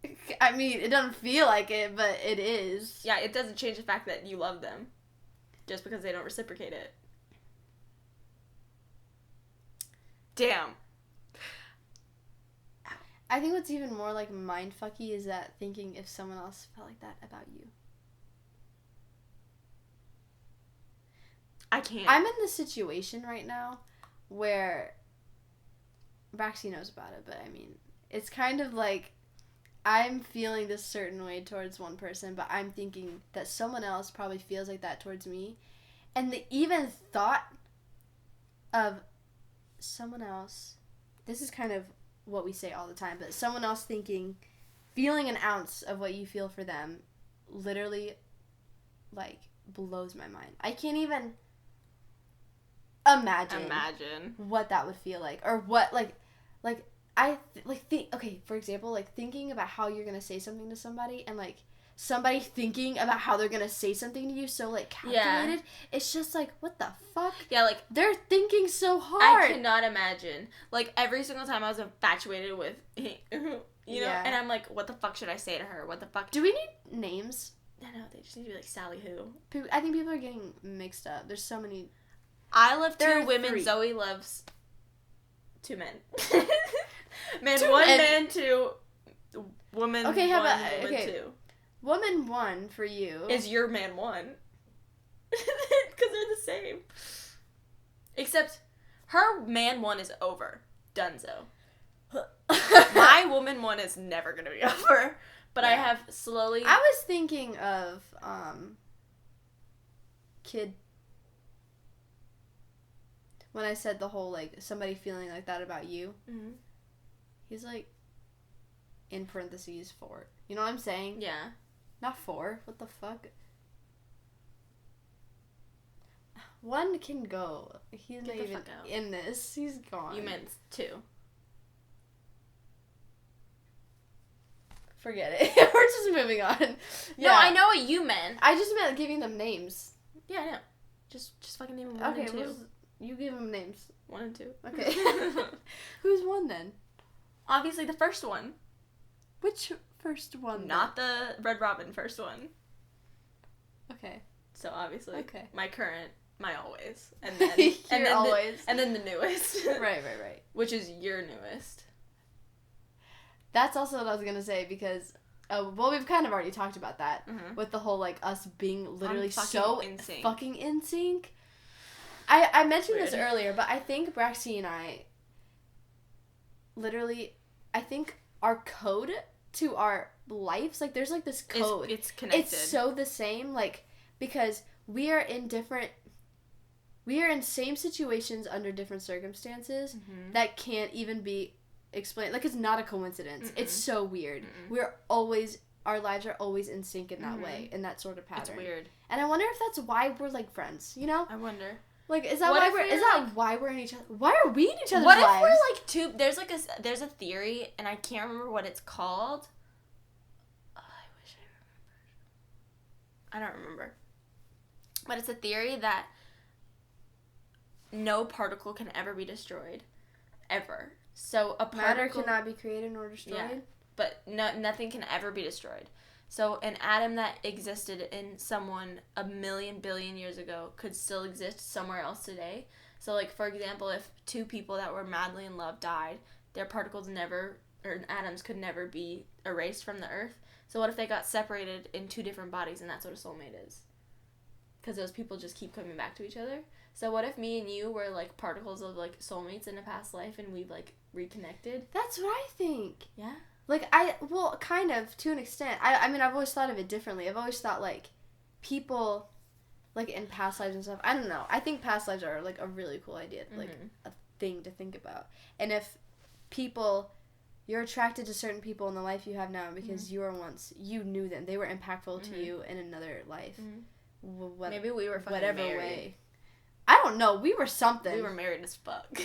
In love. I mean, it doesn't feel like it, but it is. Yeah, it doesn't change the fact that you love them. Just because they don't reciprocate it. Damn. I think what's even more, like, mindfucky is that thinking if someone else felt like that about you. I can't. I'm in this situation right now where Braxie knows about it, but I mean, it's kind of like I'm feeling this certain way towards one person, but I'm thinking that someone else probably feels like that towards me. And the even thought of someone else, this is kind of what we say all the time, but someone else feeling an ounce of what you feel for them literally, like, blows my mind. I can't even imagine what that would feel like, or what, okay, for example, like, thinking about how you're gonna say something to somebody, and, like, somebody thinking about how they're gonna say something to you so, like, calculated. Yeah. It's just like, what the fuck? Yeah, like, they're thinking so hard. I cannot imagine. Like, every single time I was infatuated with, you know, and I'm like, what the fuck should I say to her? What the fuck? Do we need names? No, they just need to be like Sally who. I think people are getting mixed up. There's so many. I love 2 women. 3. Zoe loves 2 men. Man 2 woman. Okay, how about woman 2. Woman 1 for you is your man 1. Because they're the same. Except her man 1 is over. Dunzo. My woman 1 is never going to be over. But yeah. I have slowly... I was thinking of Kid... When I said the whole, like, somebody feeling like that about you. Mm-hmm. He's like, in parentheses, 4. You know what I'm saying? Yeah. Not 4. What the fuck? 1 can go. He's not even in this. He's gone. You meant 2. Forget it. We're just moving on. Yeah. No, I know what you meant. I just meant giving them names. Yeah, I know. Just fucking name them 1 and 2. You give them names. 1 and 2. Okay. Who's 1 then? Obviously the first one. Which first one? Not the Red Robin first one. Okay. So obviously, my current, my always, and then always, and then the newest. Right. Which is your newest. That's also what I was gonna say because, well, we've kind of already talked about that with the whole like us being literally so fucking in sync. I mentioned this earlier, but I think Braxie and I literally, I think our code to our lives, like, there's, like, this code. It's connected. It's so the same, like, because we are in same situations under different circumstances that can't even be explained. Like, it's not a coincidence. It's so weird. Our lives are always in sync in that way, in that sort of pattern. It's weird. And I wonder if that's why we're, like, friends, you know? I wonder. Like, is that why we're in each other? Why are we in each other's lives? What if we're like 2? There's a theory, and I can't remember what it's called. Oh, I wish I remembered. I don't remember. But it's a theory that no particle can ever be destroyed, ever. So a particle, matter cannot be created nor destroyed. Yeah, but nothing can ever be destroyed. So an atom that existed in someone a million billion years ago could still exist somewhere else today. So, like, for example, if two people that were madly in love died, their particles never, or atoms could never be erased from the earth. So what if they got separated in two different bodies, and that's what a soulmate is? Because those people just keep coming back to each other. So what if me and you were, like, particles of, like, soulmates in a past life, and we've, like, reconnected? That's what I think. Yeah? Like, well, kind of, to an extent. I mean, I've always thought of it differently. I've always thought, like, people, like, in past lives and stuff, I don't know. I think past lives are, like, a really cool idea, like, a thing to think about. And if people, you're attracted to certain people in the life you have now because you knew them. They were impactful to you in another life. Maybe we were fucking whatever married. Way. I don't know. We were something. We were married as fuck.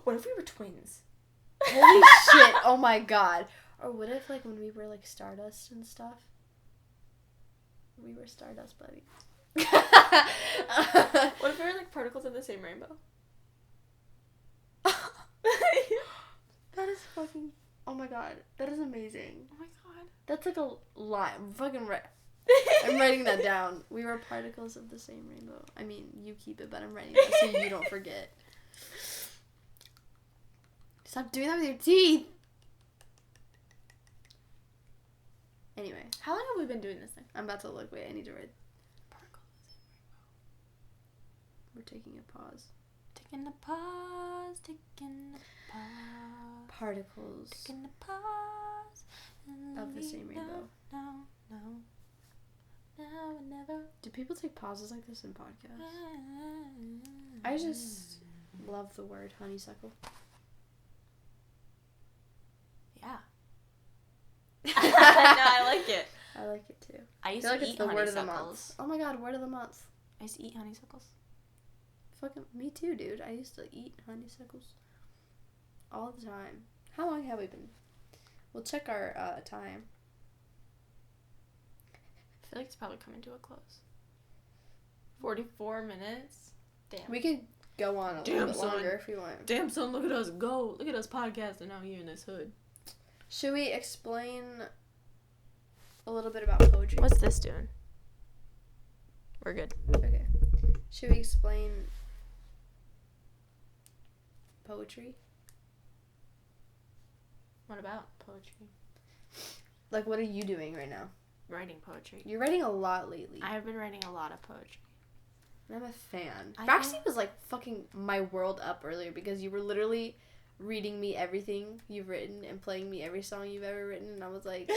What if we were twins? Holy shit. Oh my god. Or what if, like, when we were, like, Stardust and stuff? We were Stardust buddies. What if we were, like, particles of the same rainbow? That is fucking... Oh my god. That is amazing. Oh my god. That's like a lie. I'm writing that down. We were particles of the same rainbow. I mean, you keep it, but I'm writing it so you don't forget. Stop doing that with your teeth! Anyway. How long have we been doing this thing? I'm about to look. Wait, I need to write. We're taking a pause. Taking a pause. Particles. Taking a pause. Of the same rainbow. No, never. Do people take pauses like this in podcasts? I just love the word honeysuckle. Yeah. No, I like it. I like it too. I used feel to like eat it's the word of the honeysuckles. month. Oh my god, word of the month. I used to eat honeysuckles. Fucking me too, dude. I used to eat honeysuckles all the time. How long have we been? We'll check our time. I feel like it's probably coming to a close. 44 minutes. Damn. We could go on a little bit longer if we want. Damn, son, look at us go. Look at us podcasting out here in this hood. Should we explain a little bit about poetry? What's this doing? We're good. Okay. Should we explain poetry? What about poetry? Like, what are you doing right now? Writing poetry. You're writing a lot lately. I have been writing a lot of poetry. I'm a fan. Braxie was, like, fucking my world up earlier because you were literally reading me everything you've written and playing me every song you've ever written, and I was like...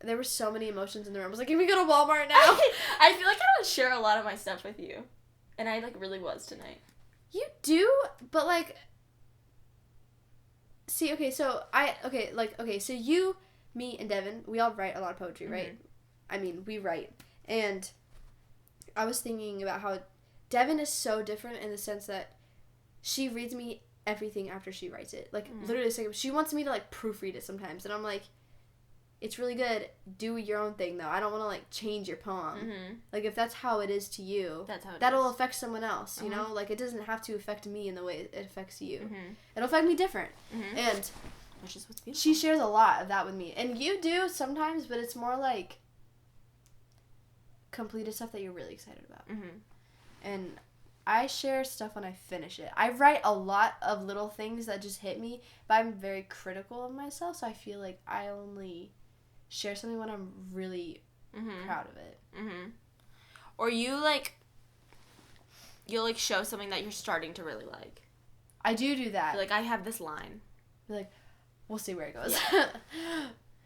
There were so many emotions in the room. I was like, can we go to Walmart now? I feel like I don't share a lot of my stuff with you. And I, like, really was tonight. You do, but, like... See, so you, me, and Devin, we all write a lot of poetry, right? I mean, we write. And I was thinking about how Devin is so different in the sense that she reads me everything after she writes it. Like, literally, she wants me to, like, proofread it sometimes. And I'm like, it's really good. Do your own thing, though. I don't want to, like, change your poem. Like, if that's how it is to you, that'll affect someone else, you know? Like, it doesn't have to affect me in the way it affects you. It'll affect me different. And which is what's beautiful. She shares a lot of that with me. And you do sometimes, but it's more, like, completed stuff that you're really excited about. And I share stuff when I finish it. I write a lot of little things that just hit me, but I'm very critical of myself, so I feel like I only share something when I'm really proud of it. Or you, like, you'll, like, show something that you're starting to really like. I do that. You're like, I have this line. You're like, we'll see where it goes. Yeah.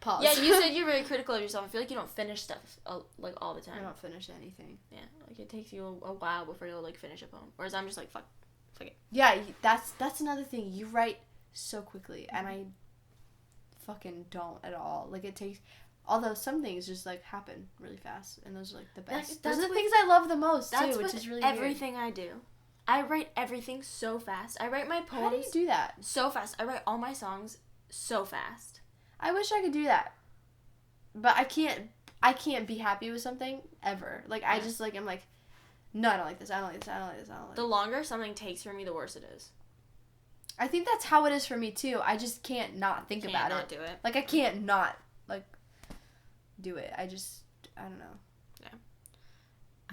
Pause. Yeah, you said you're very critical of yourself. I feel like you don't finish stuff, like, all the time. I don't finish anything. Yeah, like, it takes you a while before you'll, like, finish a poem. Whereas I'm just like, fuck it. Yeah, that's another thing. You write so quickly, and I fucking don't at all. Like, it takes... Although some things just, like, happen really fast, and those are, like, the best. Those are the things I love the most, too, which is really everything weird. I do. I write everything so fast. I write my poems... How do you do that? So fast. I write all my songs so fast. I wish I could do that. But I can't be happy with something, ever. Like, I just, like, I'm like, no, I don't like this, I don't like this, I don't like this, I don't like this. The longer something takes for me, the worse it is. I think that's how it is for me, too. I just can't not think about it. Can't not do it. Like, I can't not, like... do it. I don't know. Yeah.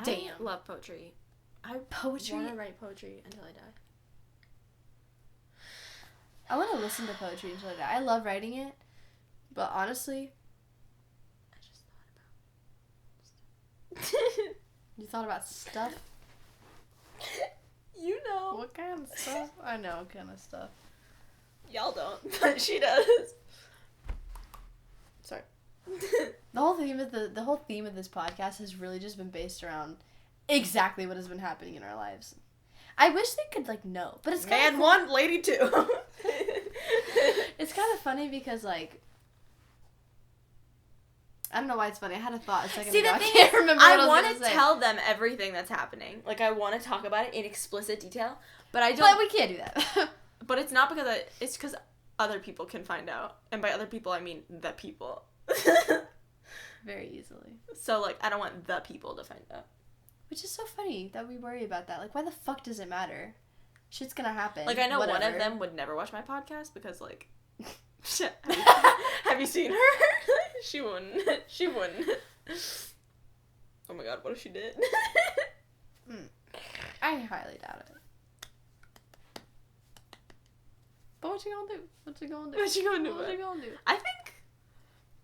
Damn. I love poetry. I want to write poetry until I die. I want to listen to poetry until I die. I love writing it, but honestly, I just thought about you thought about stuff? You know. What kind of stuff? I know what kind of stuff. Y'all don't, but she does. Sorry. The whole theme of this podcast has really just been based around exactly what has been happening in our lives. I wish they could know, but it's kind of one, lady two. It's kind of funny because I don't know why it's funny. I had a thought a second ago. I can't remember. I want to tell them everything that's happening. I want to talk about it in explicit detail, but I don't. But we can't do that. But it's not because it's because other people can find out, and by other people I mean the people. Very easily. So I don't want the people to find out. Which is so funny that we worry about that. Why the fuck does it matter? Shit's gonna happen. I know whatever. One of them would never watch my podcast because have you seen her? She wouldn't. Oh my god, what if she did? I highly doubt it. But what you gonna do? What you gonna do? I think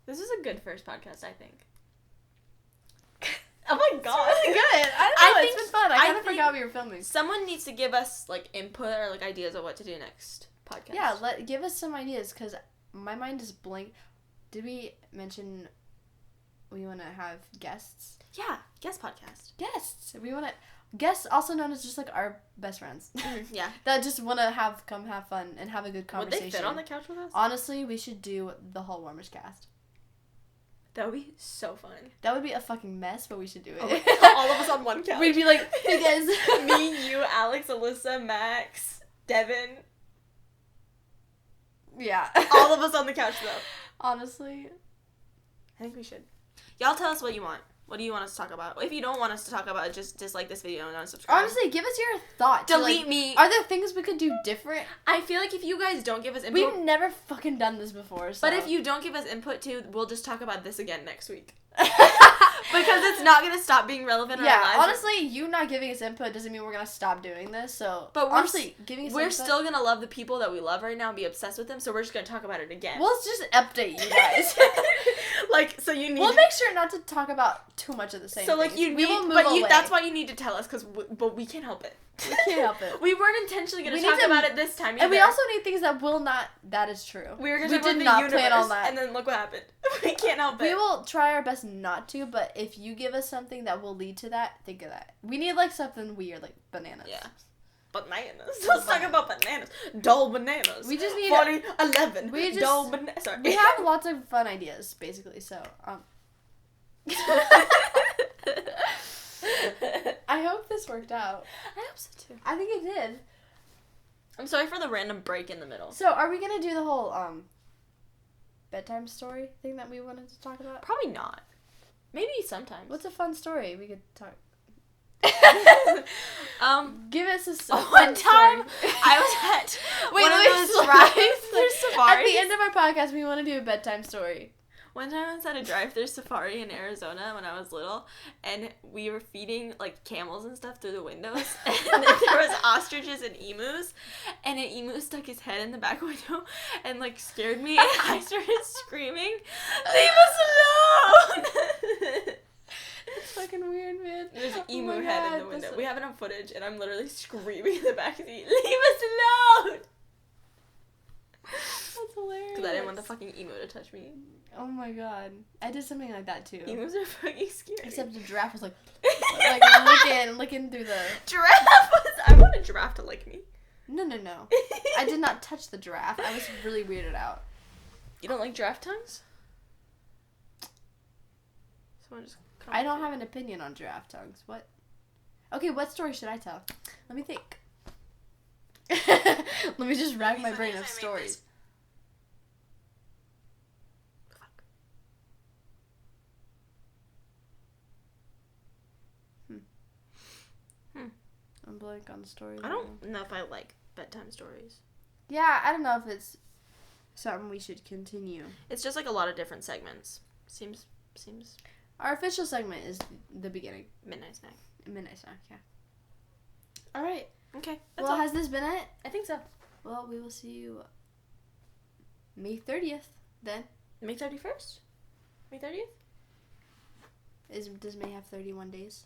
this is a good first podcast, I think. Oh my god. It's really good. I don't know, it's been fun. I kind of forgot we were filming. Someone needs to give us input or ideas of what to do next podcast. Yeah, give us some ideas because my mind is blank. Did we mention we want to have guests? Yeah, guest podcast. Guests. We want to guests, also known as just our best friends. Yeah. That just want to come have fun and have a good conversation. Would they fit on the couch with us? Honestly, we should do the Hall Warmers cast. That would be so fun. That would be a fucking mess, but we should do it. All of us on one couch. We'd be like, hey guys. Me, you, Alex, Alyssa, Max, Devin. Yeah. All of us on the couch, though. Honestly. I think we should. Y'all tell us what you want. What do you want us to talk about? If you don't want us to talk about it, just dislike this video and unsubscribe. Honestly, give us your thoughts. Delete me. Are there things we could do different? I feel like if you guys don't give us input... We've never fucking done this before, so... But if you don't give us input too, we'll just talk about this again next week. Because it's not going to stop being relevant in our lives. Honestly, you not giving us input doesn't mean we're going to stop doing this, so... But honestly, giving us we're input... still going to love the people that we love right now and be obsessed with them, so we're just going to talk about it again. We'll just update you guys. So you need... We'll make sure not to talk about too much of the same things. We will move away. That's why you need to tell us, but we can't help it. We can't help it. We weren't intentionally going to talk about it this time either. And we also need things that will not... That is true. We were going to talk about the universe, plan on that. And then look what happened. We can't help it. We will try our best not to, but if you give us something that will lead to that, think of that. We need something weird, like bananas. Yeah. Bananas. Let's talk about bananas. Dull bananas. We just need 11. Dull bananas. Sorry. We have lots of fun ideas, basically. So, I hope this worked out. I hope so too. I think it did. I'm sorry for the random break in the middle. So, are we gonna do the whole bedtime story thing that we wanted to talk about? Probably not. Maybe sometimes. What's a fun story we could talk? Give us a one time I was at one of those drive-through safaris. At the end of our podcast, we want to do a bedtime story. One time I was at a drive-thru safari in Arizona when I was little, and we were feeding camels and stuff through the windows, and there was ostriches and emus, and an emu stuck his head in the back window and scared me, and I started screaming, "Leave us alone!" It's fucking weird, man. There's an emu head in the window. We have it on footage, and I'm literally screaming in the back seat, "Leave us alone!" That's hilarious. Because I didn't want the fucking emu to touch me. Oh my god. I did something like that too. Emus are fucking scary. Except the giraffe was looking through the... I want a giraffe to lick me. No. I did not touch the giraffe. I was really weirded out. You don't like giraffe tongues? I don't have an opinion on giraffe tongues. What? Okay, what story should I tell? Let me think. Let me just rack my brain of stories. I'm blank on stories. I don't know if I like bedtime stories. Yeah, I don't know if it's something we should continue. It's just a lot of different segments. Seems seems... Our official segment is the beginning. Midnight snack. Midnight snack, yeah. All right. Okay. Well, has this been it? I think so. Well, we will see you May 30th then. May 31st? May 30th? Does May have 31 days?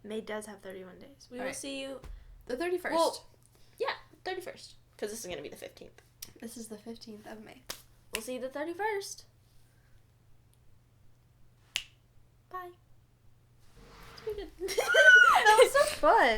May does have 31 days. We All will right. see you... The 31st. Well, yeah, 31st. Because this is going to be the 15th. This is the 15th of May. We'll see you the 31st. Bye. It's pretty good. That was so fun.